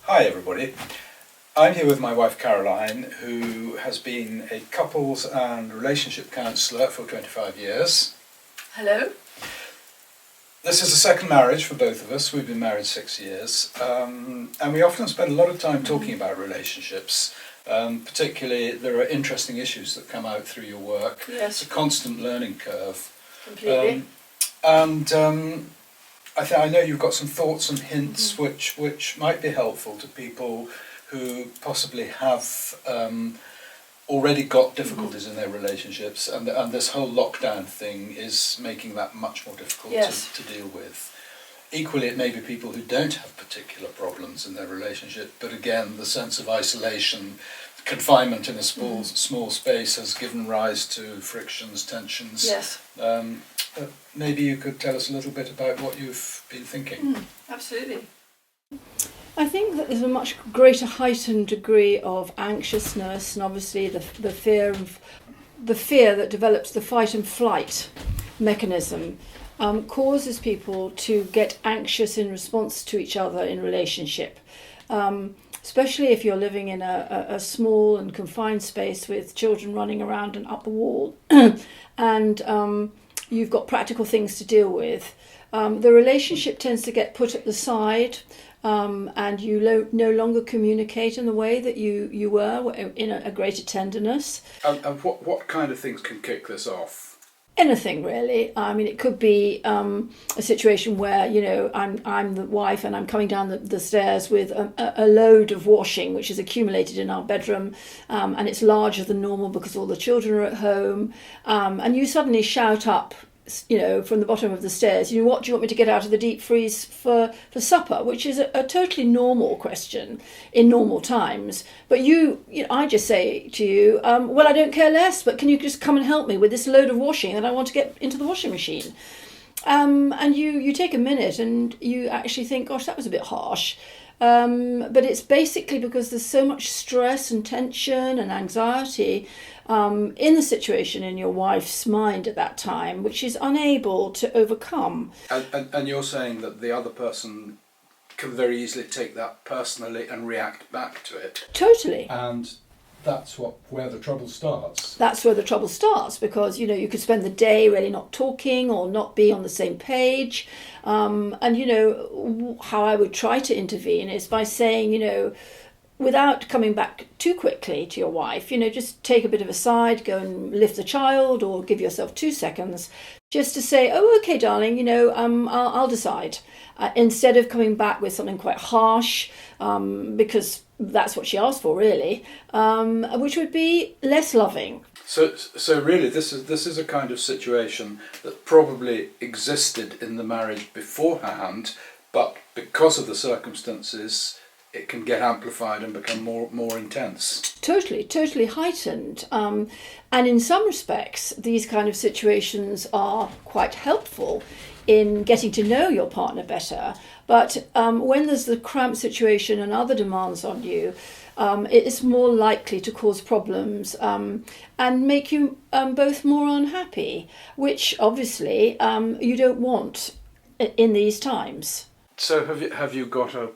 Hi everybody, I'm here with my wife Caroline, who has been a couples and relationship counsellor for 25 years. Hello. This is the second marriage for both of us. We've been married 6 years, and we often spend a lot of time talking about relationships. Particularly, there are interesting issues that come out through your work. Yes. It's a constant learning curve. Completely. I know you've got some thoughts and hints which might be helpful to people who possibly have already got difficulties in their relationships, and this whole lockdown thing is making that much more difficult to deal with. Equally, it may be people who don't have particular problems in their relationship, but again, the sense of isolation, confinement in a small space has given rise to frictions, tensions. Yes. Maybe you could tell us a little bit about what you've been thinking. Absolutely. I think that there's a much greater heightened degree of anxiousness, and obviously the fear that develops the fight and flight mechanism causes people to get anxious in response to each other in relationship. Especially if you're living in a small and confined space with children running around and up the wall, and you've got practical things to deal with. The relationship tends to get put at the side, and you no longer communicate in the way that you were in a greater tenderness. And what kind of things can kick this off? Anything really. I mean, it could be a situation where, I'm the wife and I'm coming down the stairs with a load of washing which is accumulated in our bedroom, and it's larger than normal because all the children are at home, and you suddenly shout up, from the bottom of the stairs, what do you want me to get out of the deep freeze for supper? Which is a totally normal question in normal times. But I just say to you, well, I don't care less, but can you just come and help me with this load of washing that I want to get into the washing machine? And you take a minute and you actually think, gosh, that was a bit harsh. But it's basically because there's so much stress and tension and anxiety in the situation in your wife's mind at that time, which is unable to overcome. And you're saying that the other person can very easily take that personally and react back to it. Totally. And that's where the trouble starts. That's where the trouble starts, because you could spend the day really not talking or not be on the same page. And how I would try to intervene is by saying, without coming back too quickly to your wife, just take a bit of a side, go and lift the child, or give yourself 2 seconds just to say, oh, okay, darling, I'll decide. Instead of coming back with something quite harsh, because that's what she asked for, really, which would be less loving. So really, this is a kind of situation that probably existed in the marriage beforehand, but because of the circumstances, it can get amplified and become more intense. Totally heightened. And in some respects, these kind of situations are quite helpful in getting to know your partner better. But when there's the cramped situation and other demands on you, it is more likely to cause problems and make you both more unhappy, which obviously you don't want in these times. So have you got a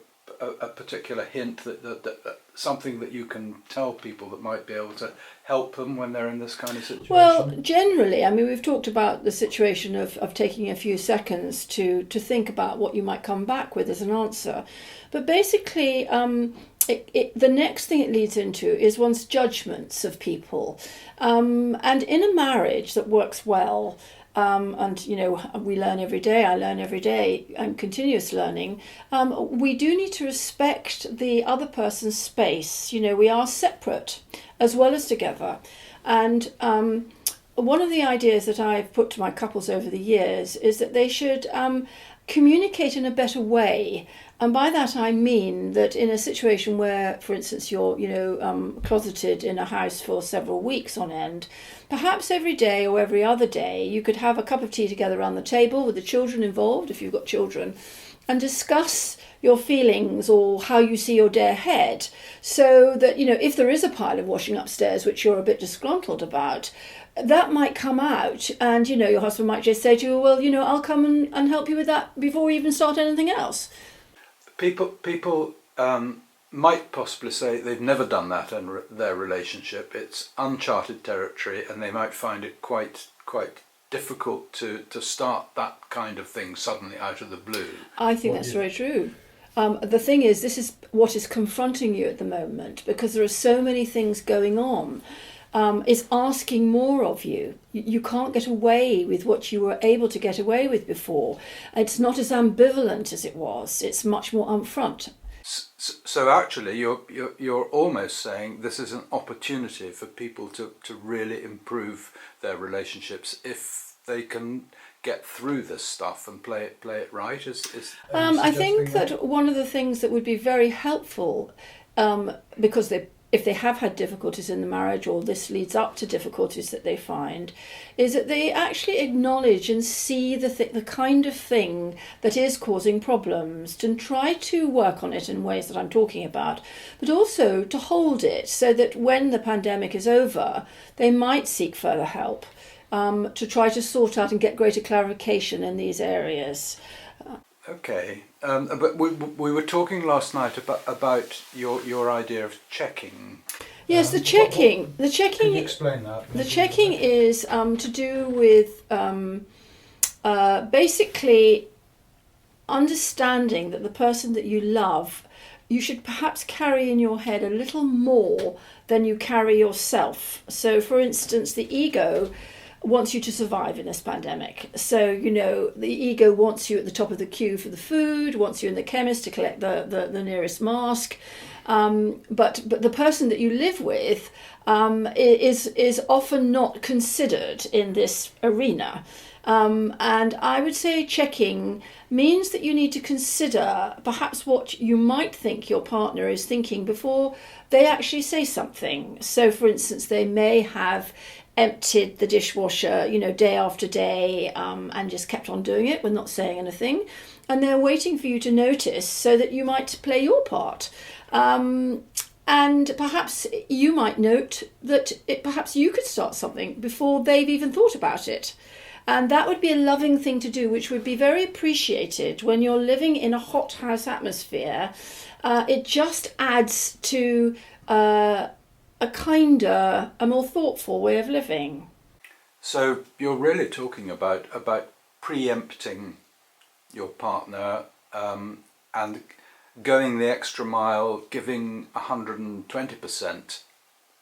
particular hint that something that you can tell people that might be able to help them when they're in this kind of situation? Well, generally, I mean, we've talked about the situation of taking a few seconds to think about what you might come back with as an answer. But basically, the next thing it leads into is one's judgments of people. And in a marriage that works well, and we learn every day, I learn every day, and continuous learning, we do need to respect the other person's space. We are separate as well as together. And one of the ideas that I've put to my couples over the years is that they should communicate in a better way. And by that I mean that in a situation where, for instance, you're closeted in a house for several weeks on end, perhaps every day or every other day you could have a cup of tea together around the table with the children involved, if you've got children, and discuss your feelings or how you see your day ahead, so that if there is a pile of washing upstairs which you're a bit disgruntled about, that might come out, and your husband might just say to you, well, I'll come and help you with that before we even start anything else. People might possibly say they've never done that in their relationship. It's uncharted territory, and they might find it quite difficult to start that kind of thing suddenly out of the blue. I think that's very true. The thing is, this is what is confronting you at the moment, because there are so many things going on. Is asking more of you. You can't get away with what you were able to get away with before. It's not as ambivalent as it was. It's much more upfront. So actually, you're almost saying this is an opportunity for people to really improve their relationships if they can get through this stuff and play it right. I think that one of the things that would be very helpful, because if they have had difficulties in the marriage, or this leads up to difficulties that they find, is that they actually acknowledge and see the kind of thing that is causing problems, and try to work on it in ways that I'm talking about, but also to hold it so that when the pandemic is over, they might seek further help to try to sort out and get greater clarification in these areas. Okay, but we were talking last night about your idea of checking. Yes, the checking. Can you explain that? The checking is to do with basically understanding that the person that you love, you should perhaps carry in your head a little more than you carry yourself. So, for instance, the ego wants you to survive in this pandemic. So, the ego wants you at the top of the queue for the food, wants you in the chemist to collect the nearest mask. But the person that you live with is often not considered in this arena. And I would say checking means that you need to consider perhaps what you might think your partner is thinking before they actually say something. So, for instance, they may have emptied the dishwasher, day after day, and just kept on doing it with not saying anything. And they're waiting for you to notice so that you might play your part. And perhaps you might note that perhaps you could start something before they've even thought about it. And that would be a loving thing to do, which would be very appreciated when you're living in a hothouse atmosphere. It just adds to a kinder, a more thoughtful way of living. So you're really talking about preempting your partner and going the extra mile, giving 120%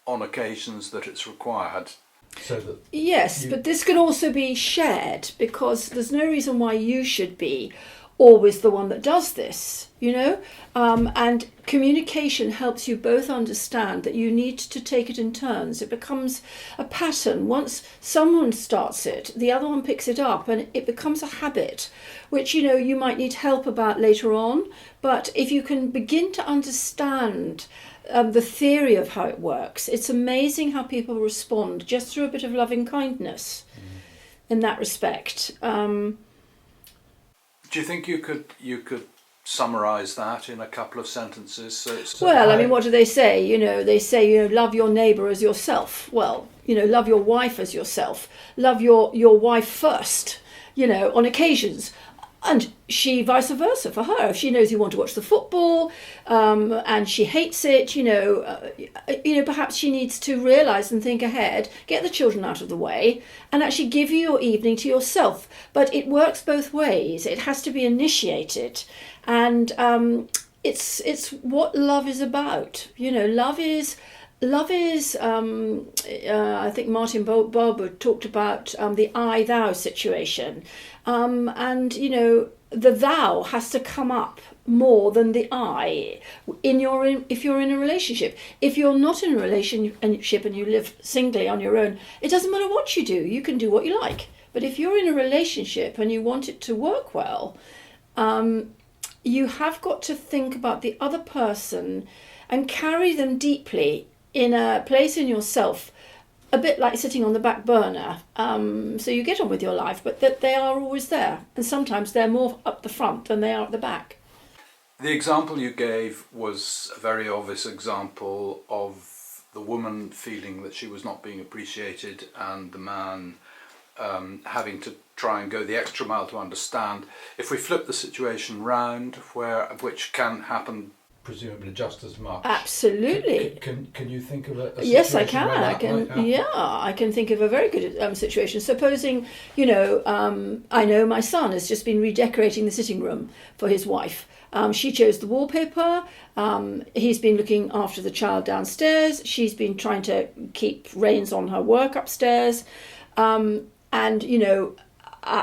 on occasions that it's required. Yes, but this can also be shared, because there's no reason why you should be always the one that does this, and communication helps you both understand that you need to take it in turns. It becomes a pattern. Once someone starts it, the other one picks it up, and it becomes a habit, which you might need help about later on. But if you can begin to understand the theory of how it works, it's amazing how people respond just through a bit of loving kindness in that respect. Do you think you could summarise that in a couple of sentences? What do they say? They say, love your neighbour as yourself. Well, love your wife as yourself. Love your wife first, on occasions. And she vice versa for her. If she knows you want to watch the football and she hates it, perhaps she needs to realise and think ahead, get the children out of the way, and actually give you your evening to yourself. But it works both ways. It has to be initiated. And it's what love is about. Love is. I think Martin Buber talked about the I-thou situation. And the thou has to come up more than the I if you're in a relationship. If you're not in a relationship and you live singly on your own, it doesn't matter what you do. You can do what you like. But if you're in a relationship and you want it to work well, you have got to think about the other person and carry them deeply in a place in yourself, a bit like sitting on the back burner. So you get on with your life, but that they are always there. And sometimes they're more up the front than they are at the back. The example you gave was a very obvious example of the woman feeling that she was not being appreciated and the man having to try and go the extra mile to understand. If we flip the situation round, which can happen presumably just as much. Absolutely. Can you think of a situation Yes, I can. where that might happen? Yeah, I can think of a very good situation. Supposing, I know my son has just been redecorating the sitting room for his wife. She chose the wallpaper. He's been looking after the child downstairs. She's been trying to keep reins on her work upstairs.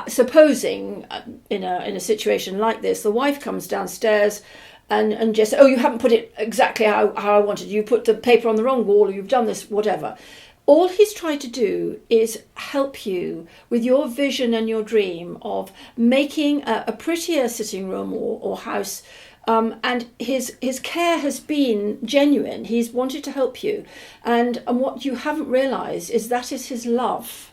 Supposing in a situation like this, the wife comes downstairs and just, oh, you haven't put it exactly how I wanted. You put the paper on the wrong wall, or you've done this, whatever. All he's tried to do is help you with your vision and your dream of making a prettier sitting room or house. And his care has been genuine. He's wanted to help you. And what you haven't realised is that is his love.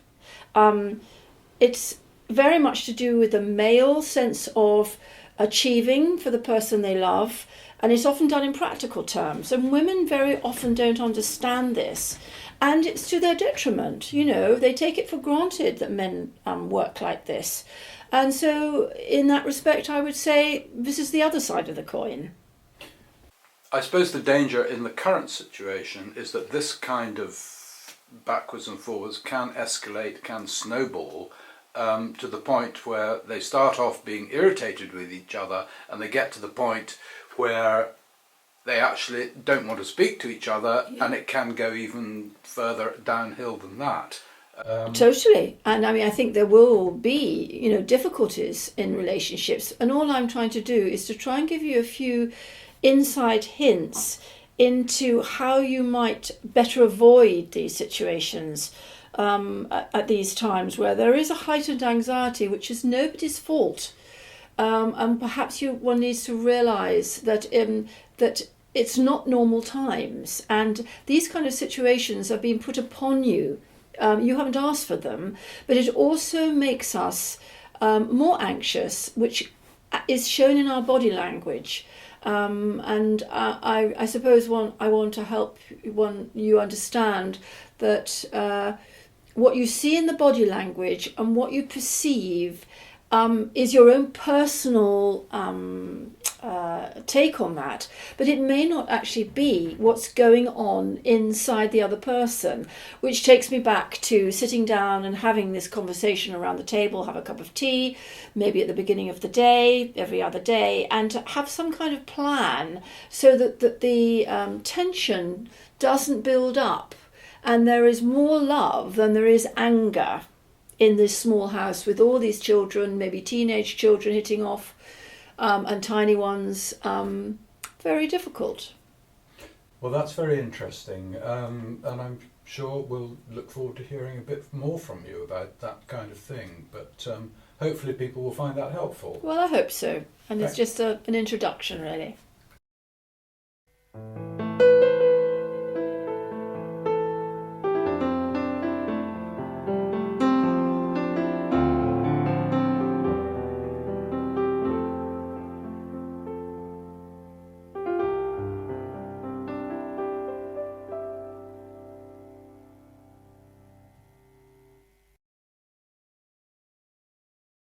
It's very much to do with the male sense of achieving for the person they love, and it's often done in practical terms, and women very often don't understand this, and it's to their detriment. They take it for granted that men work like this, and so in that respect I would say this is the other side of the coin. I suppose the danger in the current situation is that this kind of backwards and forwards can escalate, can snowball, to the point where they start off being irritated with each other, and they get to the point where they actually don't want to speak to each other, and it can go even further downhill than that. Totally. And I think there will be, difficulties in relationships, and all I'm trying to do is to try and give you a few inside hints into how you might better avoid these situations. At these times where there is a heightened anxiety, which is nobody's fault, and perhaps one needs to realise that it's not normal times, and these kind of situations are being put upon you. You haven't asked for them, but it also makes us more anxious, which is shown in our body language. And I suppose I want to help you understand that what you see in the body language and what you perceive is your own personal take on that, but it may not actually be what's going on inside the other person, which takes me back to sitting down and having this conversation around the table, have a cup of tea, maybe at the beginning of the day, every other day, and to have some kind of plan so that the tension doesn't build up, and there is more love than there is anger in this small house with all these children, maybe teenage children hitting off, and tiny ones. Very difficult. Well, that's very interesting, and I'm sure we'll look forward to hearing a bit more from you about that kind of thing, but hopefully people will find that helpful. Well, I hope so, and it's just an introduction, really.